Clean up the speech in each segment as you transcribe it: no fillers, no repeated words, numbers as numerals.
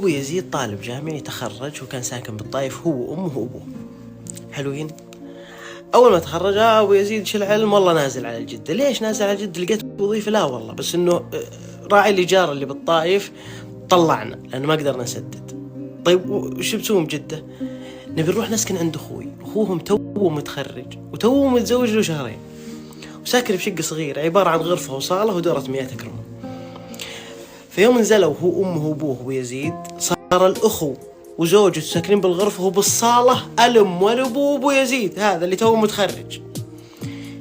أبو يزيد طالب جامعي تخرج وكان ساكن بالطايف هو وأمه وأبوه حلوين. أول ما تخرج أبو يزيد شو العلم والله نازل على الجدة. ليش نازل على الجدة؟ لقيت وظيفة؟ لا والله، بس إنه راعي الإيجار اللي بالطايف طلعنا لأنه ما قدرنا نسدد. طيب وش بتسوون بجدة؟ نبي نروح نسكن عند أخوي، أخوهم توه متخرج وتوه متزوج له شهرين وساكن بشقة صغيرة عبارة عن غرفة وصالة ودورة مياه تكرمه. في يوم نزلوا هو أمه وأبوه أبو يزيد، صار الأخو وزوجته ساكنين بالغرفة وهو بالصالة الأم والأبو أبو يزيد هذا اللي توه متخرج.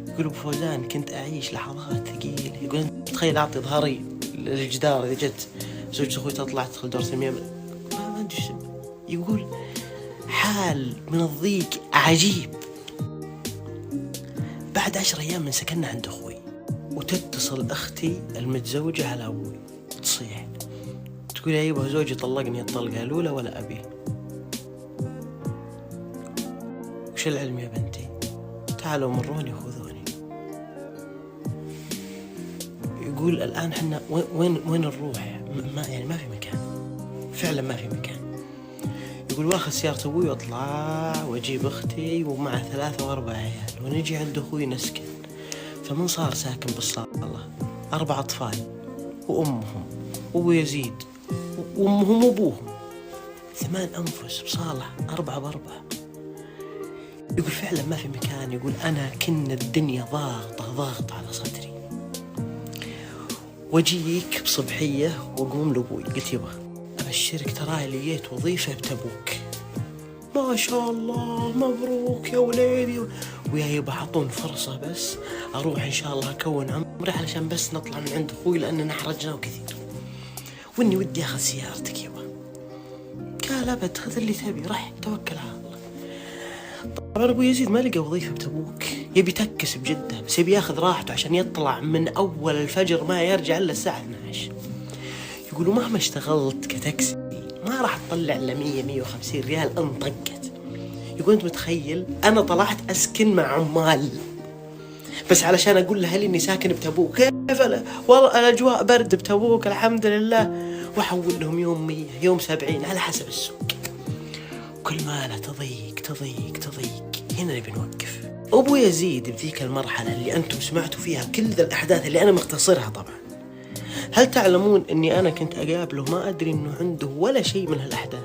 يقول أبو فوزان كنت أعيش لحظات ثقيلة. يقول أنت تخيل أعطي ظهري للجدار إذا جت زوجة أخوي تطلع تدخل دورة المياه ما أدري. يقول حال من الضيق عجيب. بعد 10 أيام من سكننا عند أخوي وتتصل أختي المتزوجة على أبوي تصيح تقول يا يبا زوجي طلقني الطلقة الأولى ولا أبي. وش العلم يا بنتي؟ تعالوا مروني خذوني. يقول الآن حنا وين نروح؟ ما في مكان، فعلا ما في مكان. يقول واخذ سيارة أبوي واطلع واجيب أختي ومع 3 و4 عيال ونجي عند أخوي نسكن. فمن صار ساكن بالصالة 4 أطفال وأمهم وأبو يزيد وأمهم وأبوهم 8 أنفس بصالة 4 ب4. يقول فعلا ما في مكان. يقول أنا كن الدنيا ضاغط على صدري. وجيك بصبحية وأقوم لأبوي قلت يبا أبشرك ترى لقيت وظيفة بتبوك. ما شاء الله مبروك يا وليدي. ويا يبا عطون فرصة بس أروح إن شاء الله أكون عمري علشان بس نطلع من عند أخوي لأننا حرجنا وكثير وإني ودي أخذ سيارتك يبا. قال أبد خذ اللي تبي، رح توكل على الله. طبعا أبو يزيد ما لقى وظيفة بتبوك، يبي تكس بجدة بس يبي ياخذ راحته عشان يطلع من أول الفجر ما يرجع إلا الساعة 12. يقولوا مهما اشتغلت كتاكسي ما راح تطلع إلا 100-150 ريال إن طقت. يقول أنت متخيل أنا طلعت أسكن مع عمال بس علشان أقول لأهلي إني ساكن بتبوك. كيف والله الأجواء برد بتبوك الحمد لله. وأحول لهم يوم 100 يوم 70 على حسب السوق. كل ما لا تضيق. هنا نبي نوقف. أبو يزيد بذيك المرحلة اللي أنتم سمعتوا فيها كل ذا الأحداث اللي أنا مختصرها طبعا، هل تعلمون أني أنا كنت أقابله ما أدري أنه عنده ولا شيء من هالأحداث؟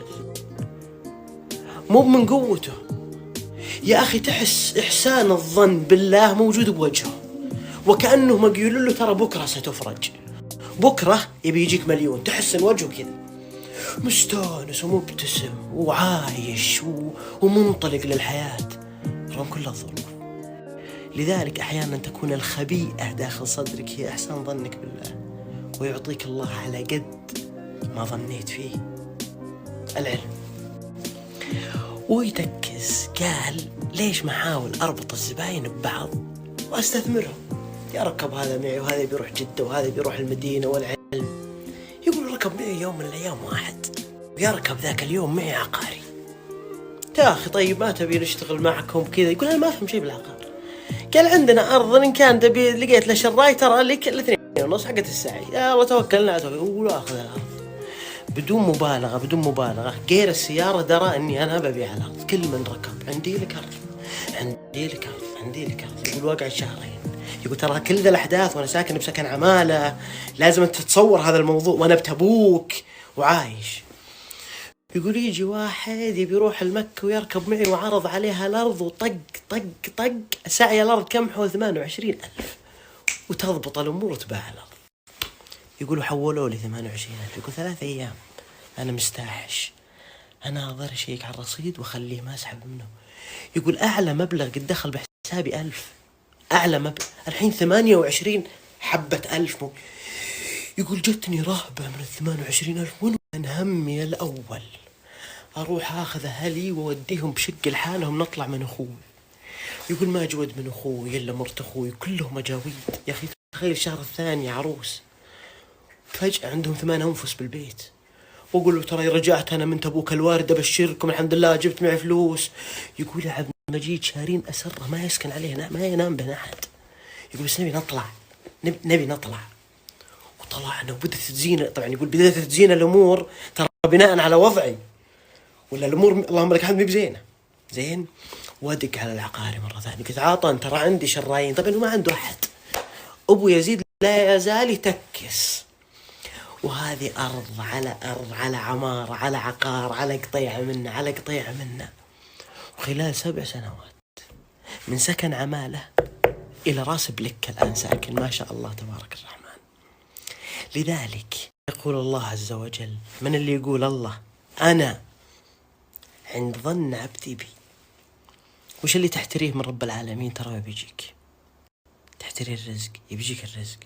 مو من قوته يا أخي، تحس إحسان الظن بالله موجود بوجهه وكأنه ما يقولوا له ترى بكرة ستفرج، بكرة يبي يجيك مليون. تحس إن وجهه كذا مستانس ومبتسم وعايش ومنطلق للحياة رغم كل الظروف. لذلك أحيانا تكون الخبيئة داخل صدرك هي إحسان ظنك بالله ويعطيك الله على قد ما ظنيت فيه العلم. ويتكز قال ليش ما أحاول أربط الزباين ببعض وأستثمرهم؟ يركب هذا معي وهذا بيروح جدة وهذا بيروح المدينة والعلم. يقول ركب معي يوم من الأيام واحد ويركب ذاك اليوم معي عقاري. يا أخي طيب ما تبي نشتغل معكم كذا؟ يقول أنا ما أفهم شيء بالعقار. قال عندنا أرض إن كان تبي لقيت له شراي ترى لك 2.5 حقت الساعي. يا الله توكلنا على توكل. يقول أخذ الأرض بدون مبالغة غير السيارة درى أني أنا ببيع الأرض. كل من ركب عندي لك أرض. يقول وقع 2 شهرين. يقول ترى كل ذا الأحداث وأنا ساكن بسكن عمالة، لازم أنت تتصور هذا الموضوع وأنا بتبوك وعايش. يقول يجي واحد يبي يروح المكة ويركب معي وعرض عليها الأرض وطق سعي الأرض كمحه 28,000 وتضبط الأمور وتباع الأرض. يقولوا حولوا لي 28,000. يقول 3 أيام أنا مستاحش، أنا أقدر أشيك على الرصيد وأخليه ما أسحب منه. يقول أعلى مبلغ قد دخل بحسابي 1000. أعلى مبلغ الحين 28 حبة 1000. يقول جتني رهبة من 28,000. وين همي الأول أروح أخذ أهلي ووديهم بشق لحالهم نطلع من أخوي. يقول ما أجود من أخوي إلا مرت أخوي كلهم أجاويد. يا أخي تخيل الشهر الثاني عروس فجأة عندهم 8 أنفس بالبيت. وأقول له ترى رجعت أنا من تبوك الوارد أبشركم الحمد لله جبت معي فلوس. يقول يا عبد المجيد شهرين أسرة ما يسكن عليه ما ينام بين أحد. يقول بس نبي نطلع. وطلعنا وبدأت تزين. طبعا يقول بدأت تزين الأمور ترى بناء على وضعي، ولا الامور اللهم لك الحمد مي بزينه. زين، وادق على العقاري مره ثانيه، قلت عاطن ترى عندي شرايين. طبعا ما عنده احد. ابو يزيد لا يزال يتكس، وهذه ارض على ارض على عماره على عقار على قطيعه منه على قطيعه منه. وخلال 7 سنوات من سكن عماله الى راس بلك الان ساكن، ما شاء الله تبارك الرحمن. لذلك يقول الله عز وجل: من اللي يقول الله انا عند ظن عبدي بي. وش اللي تحتريه من رب العالمين؟ ترى بيجيك تحتري الرزق، يبيجيك الرزق.